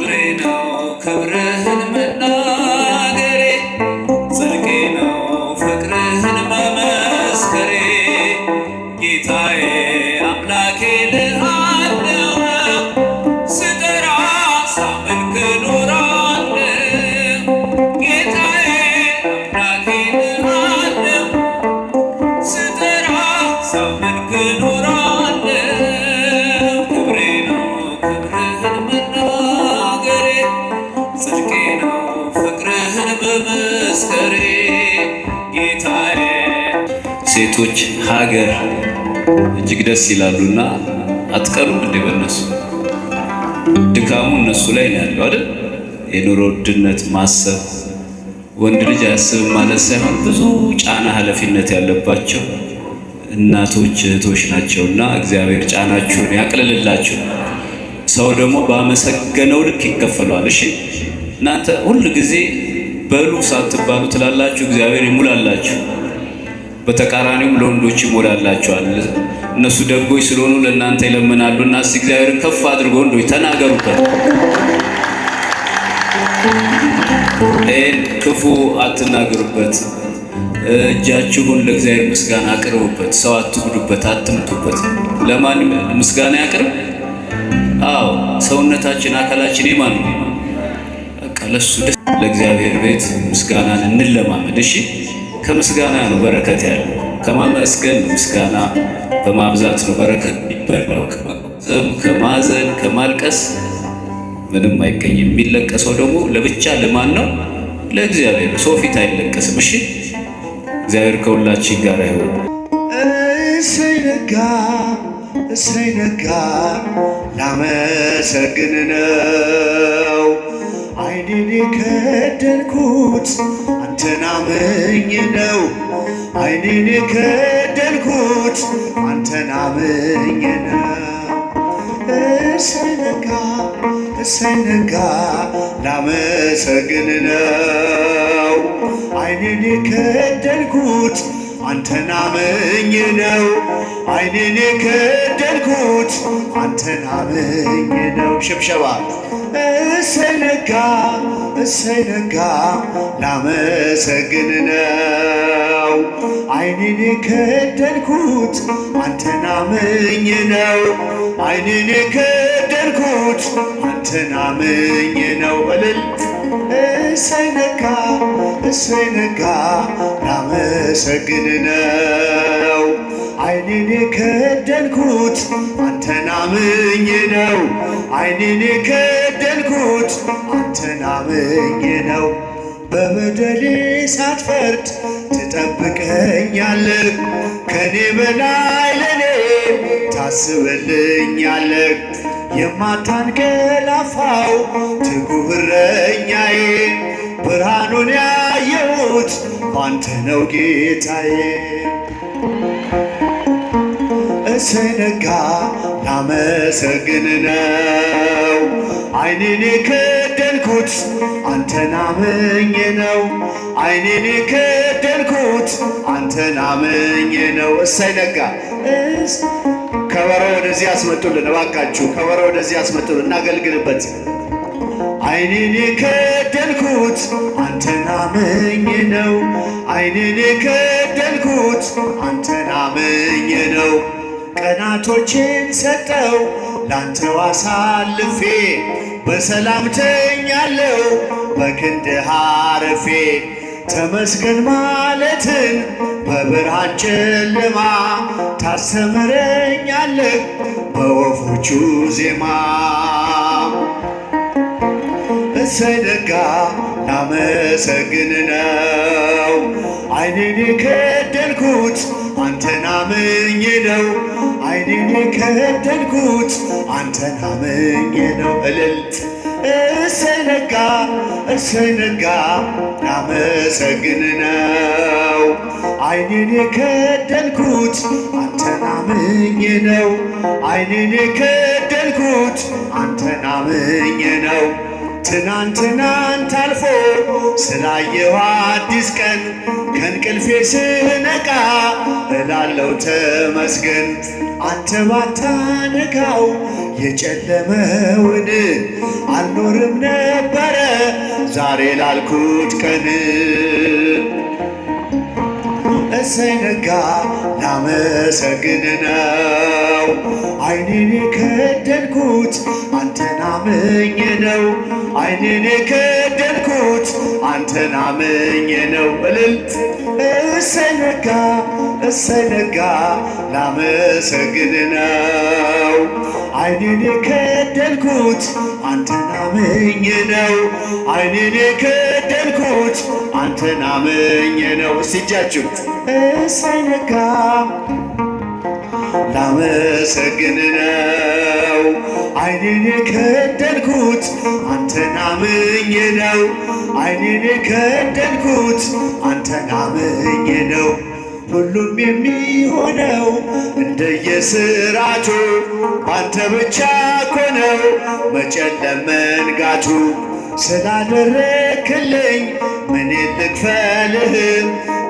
ክብሬ ነው ክብርህን መናገሬ ጽድቄ ነው ፍቅርህን መመስከሬ ጌታዬ አምላኬ ልሃለው ስጠራ ሳመልክ ኖራለው ጌታዬ አምላኬ ልሃለው ስጠራ ሳመልክ ኖራለው ክብሬ ነው ክብርህን መናገሬ ጽድቄ ነው ፍቅርህን መመስከሬ ጌታዬ። ሴቶች ሀገር እጅግ ደስ ይላሉና አትቀሩም እንዴ? በእነሱ ድካሙ እነሱ ላይ ነው ያለው አይደል? የኑሮ ውድነት ማሰብ ወንድ ልጅ አያስብም ማለት ሳይሆን ብዙ ጫና ኃላፊነት ያለባቸው እናቶች እህቶች ናቸውና እግዚአብሔር ጫናችሁን ያቅልልላችሁ። ሰው ደግሞ ባመሰገነው ልክ ይከፈለዋል። እሺ እናንተ ሁል ጊዜ በሉ ሳትባሉ ትላላችሁ፣ እግዚአብሔር ይሙላላችሁ። በተቃራኒውም ለወንዶች ይሞላላቸዋል። እነሱ ደጎች ስለሆኑ ለእናንተ ይለምናሉና እስቲ እግዚአብሔርን ከፍ አድርጎ ወንዶች ተናገሩበት። ክፉ አትናገሩበት። እጃችሁን ለእግዚአብሔር ምስጋና አቅርቡበት። ሰው አትጉዱበት፣ አትምቱበት። ለማን ምስጋና ያቅርብ? አዎ ሰውነታችን አካላችን የማን ነው? በቃ ለሱ ደስ ለእግዚአብሔር ቤት ምስጋናን እንለማመድ። እሺ ከምስጋና ነው በረከት ያለው። ከማመስገን ምስጋና በማብዛት ነው በረከት የሚበላው። ከማዘን ከማልቀስ ምንም አይገኝም። የሚለቀሰው ደግሞ ለብቻ ለማን ነው? ለእግዚአብሔር። ሰው ፊት አይለቀስም። እሺ እግዚአብሔር ከሁላችን ጋር ይሁን። እሰይ ነጋ እሰይ ነጋ ላመሰግን ነው ዓይኔን የከደንኩት አንተን አምኜ ነው። ዓይኔን የከደንኩት አንተን አምኜ ነው። እሰይ ነጋ እሰይ ነጋ ላመሰግን ነው ዓይኔን የከደንኩት አንተን አምኜ ነው። ዓይኔን የከደንኩት አንተን አምኜ ነው። ሽብሸባ እሰይ ነጋ እሰይ ነጋ ላመሰግን ነው ዓይኔን የከደንኩት አንተን አምኜ ነው። ዓይኔን የከደንኩት አንተን አምኜ ነው። እልል እሰይ ነጋ እሰይ ነጋ ላመሰግን ነው ዓይኔን የከደንኩት አንተን አምኜ ነው። ዓይኔን የከደንኩት አንተን አምኜ ነው። በበደሌ ሳትፈርድ ትጠብቀኛለህ። ከኔ በላይ ለኔ ታስበልኛለህ። የማታንቀላፋው ትጉህ እረኛዬ ብርሃኑን ያየሁት ባንተ ነው ጌታዬ። እሰይ ነጋ ላመሰግን ነው ዓይኔን የከደንኩት አንተን አምኜ ነው። ዓይኔን የከደንኩት አንተን አምኜ ነው። እሰይ ነጋ ከበሮ ወደዚህ ያስመጡልን እባካችሁ፣ ከበሮ ወደዚህ ያስመጡልን እናገልግልበት። ዓይኔን የከደንኩት አንተን አምኜ ነው። ዓይኔን የከደንኩት አንተን አምኜ ነው። ቀናቶቼን ሰጠው ላንተው አሳልፌ በሰላም ተኛለሁ በክንድህ አርፌ። ተመስገን ማለትን በብርሃን ጨለማ ታስተምረኛለህ በወፎቹ ዜማ። እሰይ ነጋ ላመሰግን ነው ዓይኔን የከደንኩት አንተን አምኜ ነው። ዓይኔን የከደንኩት አንተን አምኜ ነው። እልልት እሰይ ነጋ እሰይ ነጋ ላመሰግን ነው ዓይኔን የከደንኩት አንተን አምኜ ነው። ዓይኔን የከደንኩት አንተን አምኜ ነው። ትናንት አልፎ ስላየሁ አዲስ ቀን ከእንቅልፌ ስነቃ እላለው ተመስገን። አንተ ባታነጋው የጨለመውን አልኖርም ነበረ ዛሬ ላልኩት ቀን እሰይ ነጋ ላመሰግን ነው ዓይኔን የከደንኩት አንተን አምኜ ነው ዓይኔን የከደንኩት አንተን አምኜ ነው እልልት እሰይ ነጋ ላመሰግን ነው ዓይኔን የከደንኩት አንተን አምኜ ነው ዓይኔን የከደንኩት አንተን አምኜ ነው እስጃችሁ እሰይ ነጋ ላመሰግን ነው ዓይኔን የከደንኩት አንተን አምኜ ነው ዓይኔን የከደንኩት አንተን አምኜ ነው ሁሉም የሚሆነው እንደየሥርዓቱ ባንተ ብቻ እኮ ነው መጨለም መንጋቱ ስላደረክልኝ ምን ልክፈልህ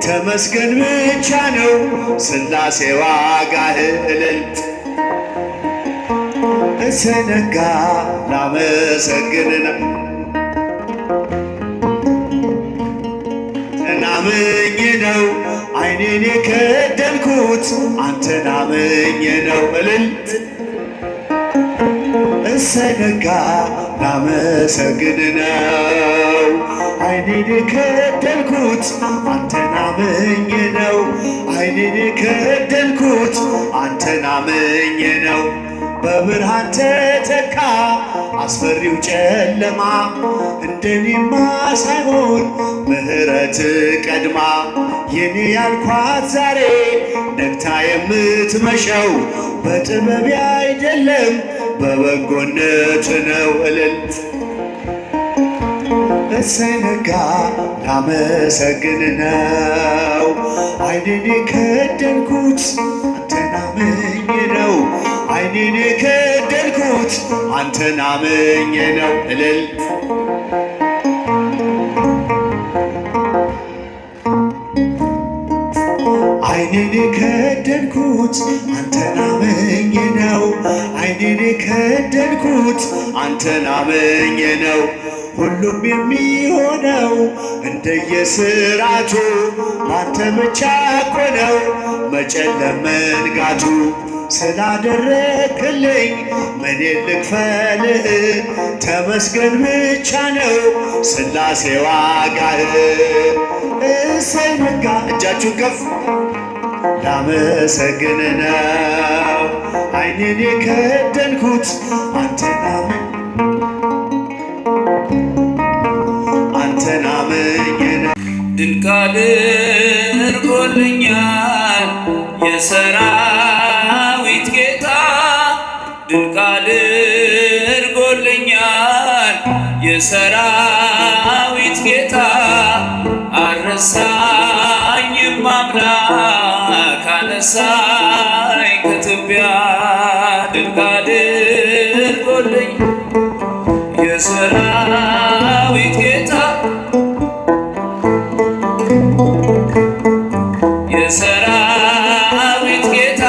ተመስገን ብቻ ነው ሥላሴ ዋጋህ እልልት እሰይ ነጋ ላመሰግን ነው አምኜ ነው ዓይኔን የከደንኩት አንተን አምኜ ነው እልልት እሰይ ነጋ ላመሰግን ነው ዓይኔን የከደንኩት አንተን አምኜ ነው ዓይኔን የከደንኩት አንተን አምኜ ነው በብርሃን ተተካ አስፈሪው ጨለማ እንደኔማ ሳይሆን ምሕረት ቀድማ የኔ ያልኳት ዛሬ ነግታ የምትመሸው በጥበቤ አይደለም በበጎነት ነው እልልት እሰይ ነጋ ላመሰግን ነው ዓይኔን የከደንኩት አንተን አምኜ ነው ዓይኔን የከደንኩት አንተን አምኜ ነው እልልት ዓይኔን የከደንኩት አንተን አምኜ ነው ዓይኔን የከደንኩት አንተን አምኜ ነው ሁሉም የሚሆነው እንደየሥርዓቱ ባንተ ብቻ እኮ ነው መጨለም መንጋቱ ስላደረክልኝ ምን ልክፈልህ ተመስገን ብቻ ነው ሥላሴ ዋጋህ እሰይ ነጋ እጃችሁን ከፍ ላመሰግን ነው ዓይኔን የከደንኩት አንተን አምኜ ነው ድንቅ አድርጎልኛል የሰራዊት ጌታ ድንቅ አድርጎልኛል የሰራዊት ጌታ አልረሳኝም አምላክ አነሳኝ ከትቢያ ድንቅ አድርጎልኝ የሰራዊት ጌታ የሰራዊት ጌታ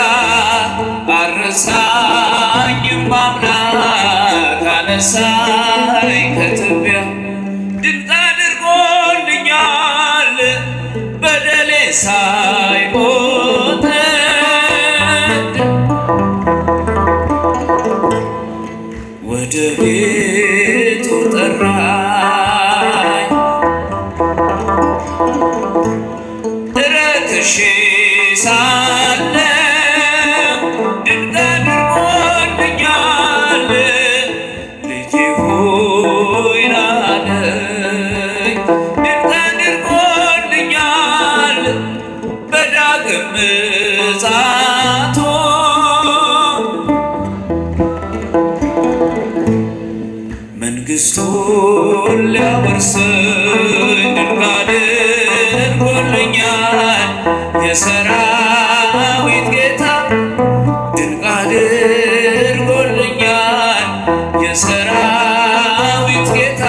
አልረሳኝም አምላክ አነሳኝ ከትቢያ ድንቅ አድርጎልኛል በደሌ ሳይሞት ወደ ቤቱ ጠራኝ ረክሼ ሳለሁ ድንቅ አድርጎልኛል ልጄ ሆይ ናለኝ ድንቅ አድርጎልኛል በዳግም ምጽአቱ መንግሥቱን ሊያወርሰኝ ድንቅ አድርጎልኛል የሰራዊት ጌታ ድንቅ አድርጎልኛል የሰራዊት ጌታ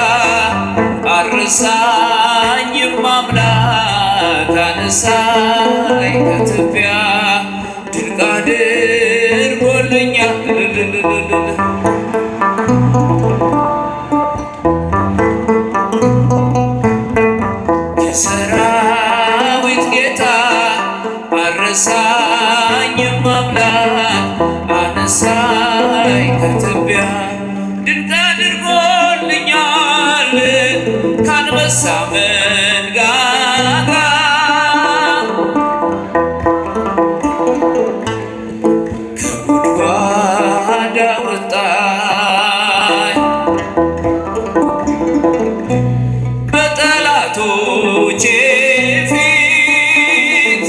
አልረሳኝም አምላክ አነሳኝ ከትቢያ ድንቅ አድርጎልኛል አንበሳ መንጋጋ ከጉድጓድ አወጣኝ በጠላቶቼ ፊት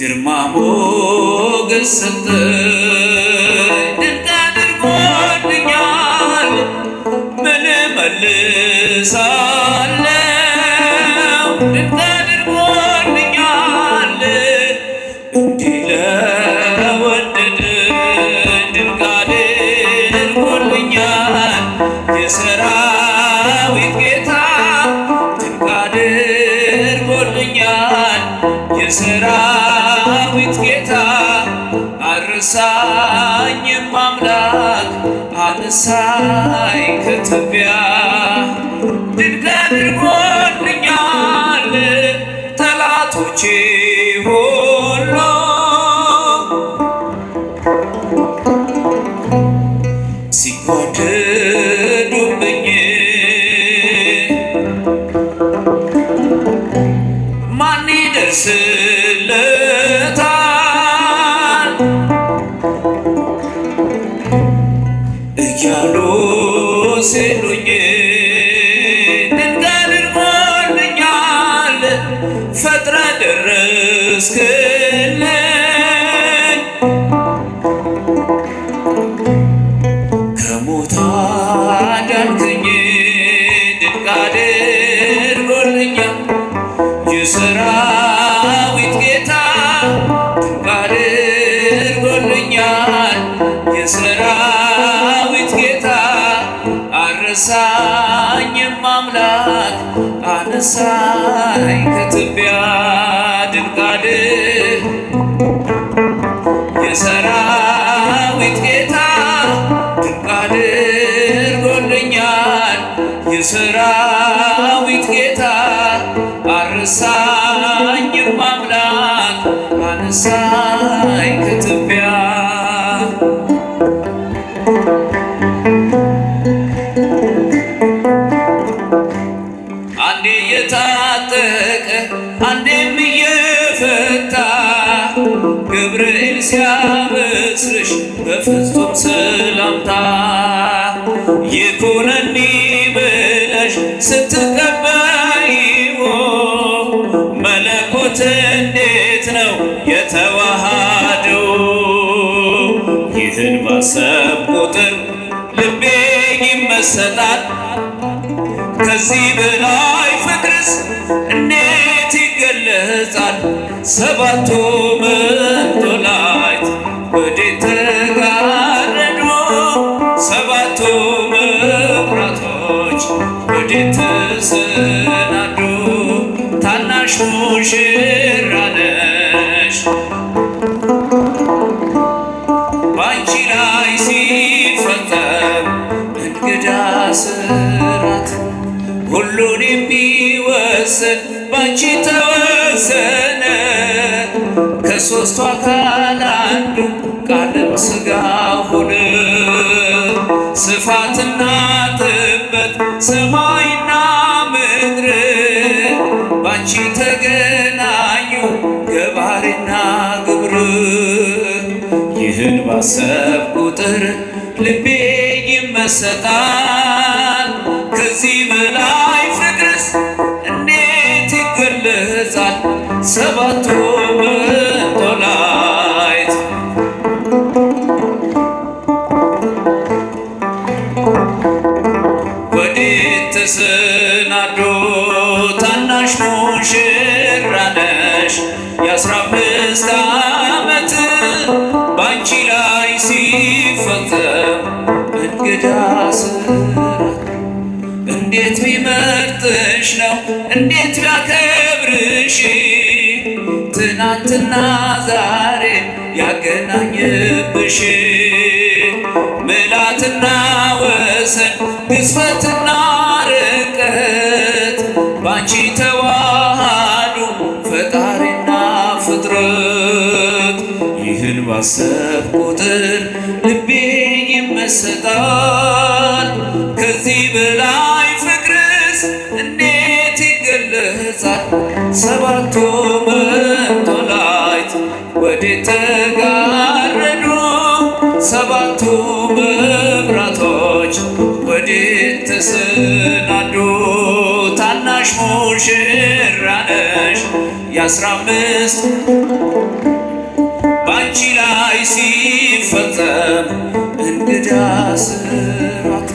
ግርማ ሞገስ ሰጠኝ። ድንቅ አድርጎልኛል ምን እመልሳለሁ? ድንቅ አድርጎልኛል እንዲህ ለወደደኝ ድንቅ አድርጎልኛል የሰራዊት ጌታ ድንቅ አድርጎልኛል የሰራዊት ጌታ አረሳኝም አምላክ አነሳኝ ከትቢያ ድንቅ አድርጎልኛል ጠላቶቼ ሁሉ ሲጓደዱብኝ ማን ይደርስለታል እያሉ ሲሉኝ ድንቅ አድርጎልኛል ፈጥረህ ደረስክልኝ ከሞት አዳንከኝ ድንቅ አድርጎልኛል የሰራዊት ጌታ ድንቅ አድርጎልኛል የሰራዊት ጌታ አረሳኝም አምላክ አነሳኝ ከትቢያ ድንቅ የሰራዊት ጌታ ድንቅ አድርጎልኛል የሰራዊት ጌታ አረሳኝም አምላክ አነሳኝ ከትቢያ አንዴ የታጠቀ አንዴም እየፈታ ገብርኤል ሲያበስርሽ በፍጹም ሰላምታ ይኩነኒ ብለሽ ስትቀበይው መለኮት እንዴት ነው የተዋሃደው? ይህን ባሰብ ቁጥር ልቤ ይመሰጣል። ከዚህ በላይ ፍቅርስ እንዴት ይገለጻል? ሰባቱ መንጦላዕት ወዴት ተጋረዱ? ሰባቱ መብራቶች ወዴት ተሰናዱ? ታናሽ ሙሽራ ነሽ ባንቺ ላይ ሲፈጸም እንግዳ ስራት ሁሉን የሚወስን ባንቺ ተወሰነ። ከሦስቱ አካል አንዱ ቃልም ሥጋ ሆነ። ስፋትና ጥበት ሰማይና ምድር ባንቺ ተገናኙ ገባሬና ግብር። ይህን ባሰብ ቁጥር ልቤ ይመሰጣል። ከዚህ በላይ ፍቅርስ እንዴት ይገለጻል? ሰባቱ መንጦላዕት ወዴት ተሰናዱ? ታናሽ ሙሽራ ነሽ የ15 ዓመት ባንቺ ላይ ሲፈጸም እንግዳ ስራት እንዴት ቢመርጥሽ ነው እንዴት ቢያከብርሽ ትናንትና ዛሬ ያገናኝብሽ ምልዓትና ወሰን ግዝፈትና ርቀት ባንቺ ተዋሃዱ ፈጣሪና ፍጥረት። ይህን ባሰብ ቁጥር ልቤ ይመሰጣል። ከዚህ በላይ ፍቅርስ እንዴት ይገለጻል? ሰባቱ መቅዶላይት ወዴት ተጋረዱ? ሰባቱ መብራቶች ወዴት ተሰናዱ? ታናሽ ሙሽራ ነሽ የ15 ባንቺ ላይ ሲፈጸም እንግዳ ስራት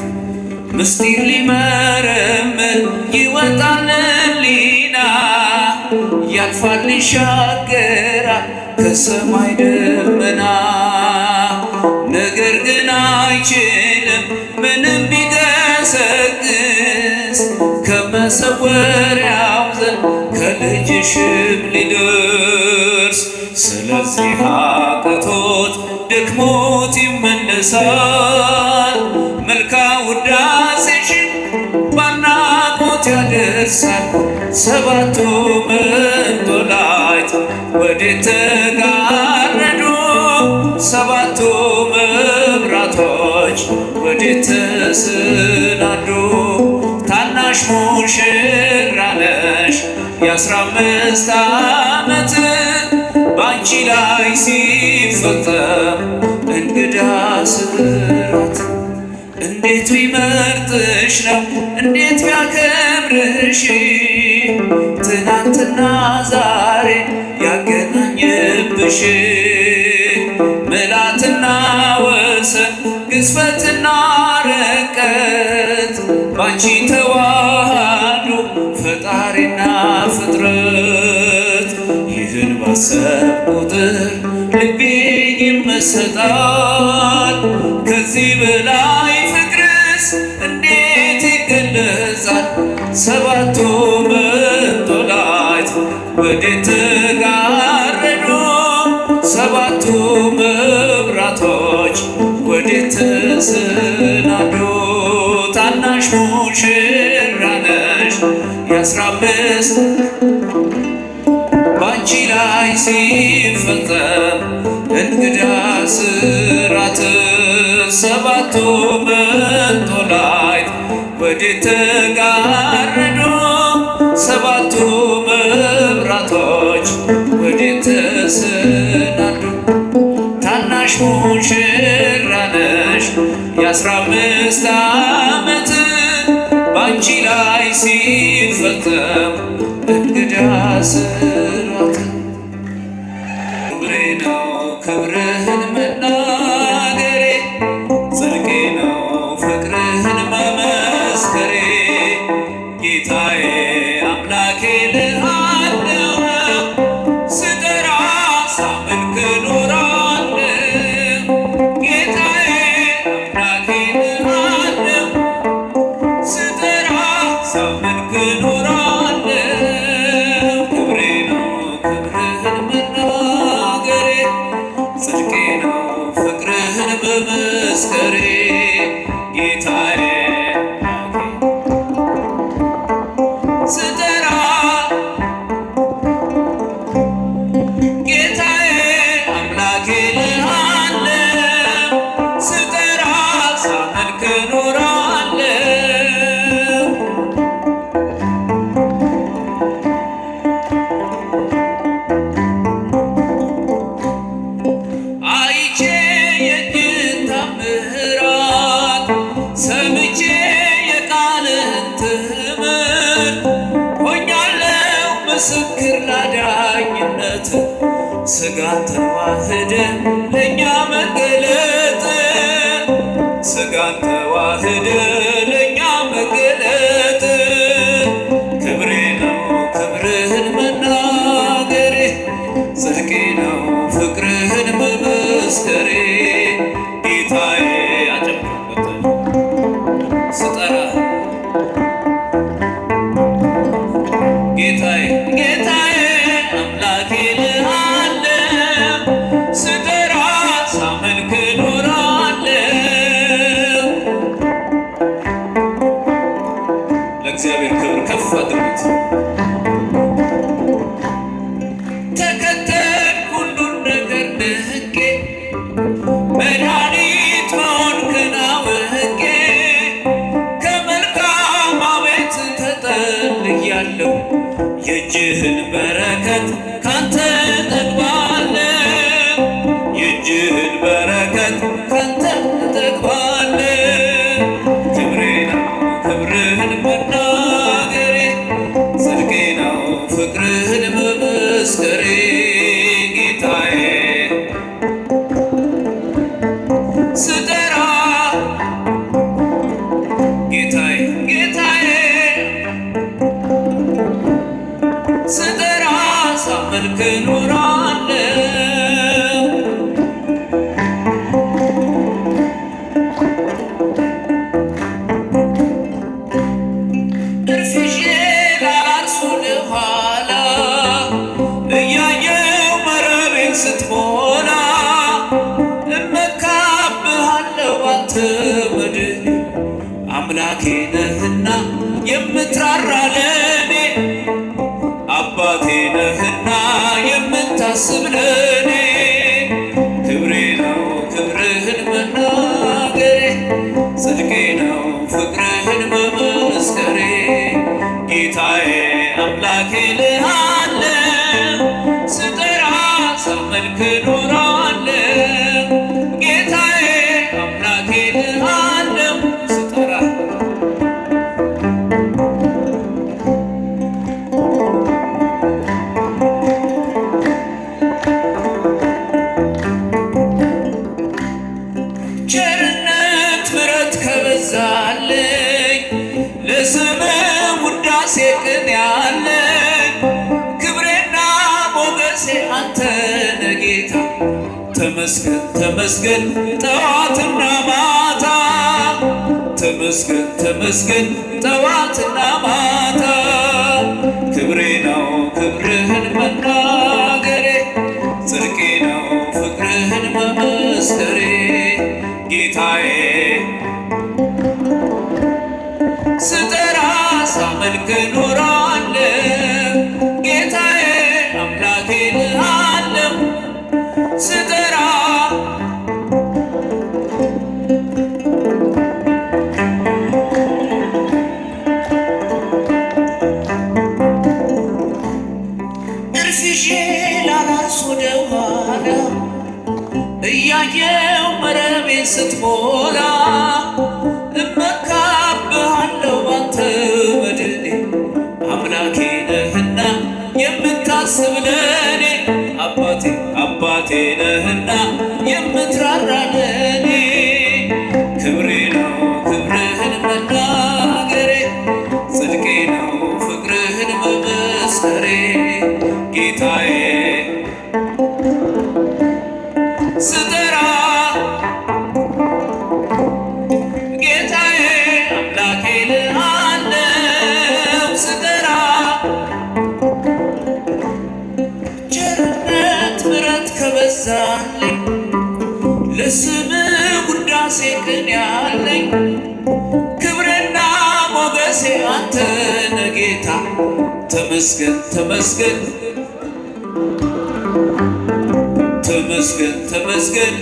ምስጢር ሊመረምር ይወጣል ሕሊና ያልፋል ይሻገራል ከሰማይ ደመና ነገር ግን አይችልም ምንም ቢገሰግስ ከመሰወሪያው ዘንድ ከልጅሽም ሊደርስ ስለዚህ አቅቶት ደክሞት ይመለሳል መልካም ውዳሴሽን ባድናቆት ያደርሳል ሰባቱ መቅዶላይት ወዴት ተጋረዱ ሰባቱ መብራቶች ወዴት ተሰናዱ ታናሽ ሙሽራ ነሽ የ15 ዓመት ባንቺ ላይ ሲፈጸም እንግዳ ስራት እንዴት ቢመርጥሽ ነው እንዴት ቢያከብርሽ ትናንትና ዛሬ ያገናኘብሽ ምልዓትና ወሰን ግዝፈትና ርቀት ባንቺ ተዋሃዱ ፈጣሪና ፍጥረት ይህን ባሰብ ቁጥር ልቤ ይመሰጣል ከዚህ በላይ ፍቅርስ እንዴት ይገለጻል? ሰባቱ መቅዶላይት ወዴት ተጋረዱ? ሰባቱ መብራቶች ወዴት ተሰናዱ? ታናሽ ሙሽራ ነሽ የ15 ባንቺ ላይ ሲፈጸም እንግዳ ስራት ሰባቱ መቅዶላይት ወዴት ተጋረዱ? ሰባቱ መብራቶች ወዴት ተሰናዱ? ታናሽ ሙሽራ ነሽ የ15 ዓመት ባንቺ ላይ ሲፈጸም እንግዳ ስራት ክብሬ ነው ክብርህን መናገሬ ጽድቄ ነው ፍቅርህን መመስከሬ ጌታዬ አምላኬ ልሃለው ስጠራ ሳመልክ እኖራለሁ ጌታዬ አምላኬ ልሃለው ስጠራ ሳመልክ እኖራለሁ ክብሬ ነው ክብርህን መናገሬ ጽድቄ ነው ፍቅርህን መመስከሬ ጌታዬ ስጠራ ጌታዬ አምላኬ ልሃለው ስጠራ ሳመልክ እኖራለሁ አይቼ የእጅህን ተአምራት ሰምቼ የቃልህን ትምህርት ሆኛለሁ ምስክር ላዳኝነት ሥጋን ተዋህደ ለእኛ መገለጥ ሥጋን ተዋህደ ለእኛ መገለጥ ክብሬ ነው ክብርህን መናገሬ ጽድቄ ነው ፍቅርህን መመስከሬ ጌታዬ አጨብጭቡበት ስጠራ ጌታዬ ጌታዬ አምላኬ ልሃለው ስጠራ ሳመልክ እኖራለሁ የእጅህን በረከት ካንተ እጠግባለሁ፣ የእጅህን በረከት ካንተ እጠግባለሁ። ክብሬ ነው ክብርህን መናገሬ፣ ጽድቄ ነው ፍቅርህን መመስከሬ። ጌታዬ ስጠራ ጌታዬ ጌታዬ ስጠራ ሳመልክ እኖራለሁ። እርፍሼ ላላርሱ ለኋላ እያየው መረቤን ስትሞላ እመካብሃለሁ አንተ መድኔ፣ አምላኬ ነህና የምትራራ ለኔ፣ አባቴ ነህና የምታስብ ለኔ። ክብሬ ነው ክብርህን መናገሬ፣ ጽድቄ ነው ፍቅርህን መመስከሬ። ጌታዬ አምላኬ ልሃለሁ፣ ስጠራ ሳመልክ እኖራለሁ። ጌታዬ አምላኬ ልሃለሁ፣ ስጠራ ቸርነት ምሕረት ከበዛልኝ ለስምህ ውዳሴ ቅን ያለኝ ክብሬና ሞገሴ አንተ ነህ ጌታ። ተመስገን ተመስገን ጠዋትና ማታ፣ ተመስገን ተመስገን ጠዋትና ማታ። ክብሬ ነው ክብርህን መናገሬ፣ ጽድቄ ነው ፍቅርህን መመስከሬ። ጌታዬ ስጠራ ሳመልክ እኖራለሁ። ጌታዬ አምላኬ ልሃለሁ፣ ስጠራ እርፍሼ ላላርስ ወደ ኋላ እያየው መረቤን ስትሞላ እመካብሃለሁ አንተ መድኔ፣ አምላኬ ነህና የምታስብ ለኔ፣ አባቴ አባቴ ነህና የምትራራ ለኔ። ክብሬ ነው ክብርህን መናገሬ፣ ጽድቄ ነው ፍቅርህን መመስከሬ። ጌታዬ ስጠራ ጌታዬ አምላኬ ልሃለሁ፣ ስጠራ ቸርነት ምሕረት ከበዛልኝ ለስምህ ውዳሴ ቅን ያለኝ ክብርና ሞገሴ አንተ ነህ ጌታ። ተመስገን ተመስገን ተመስገን ተመስገን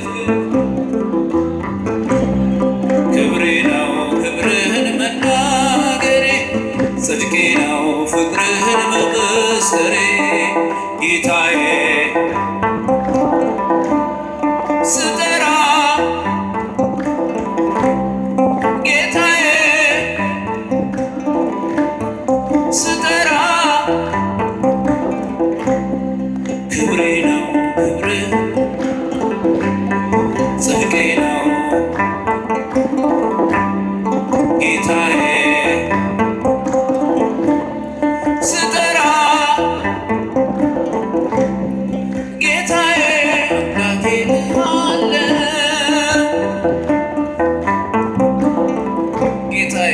ክብሬ ነው ክብርህን መናገሬ፣ ጽድቄ ነው ፍቅርህን መመስከሬ። ጌታዬ ስጠራ ጌታዬ ስጠራ ክብሬ ነው ክብርህ ጽድቄ ነው ጌታዬ ስጠራ ጌታዬ አምላኬ ልሃለሁ። ጌታዬ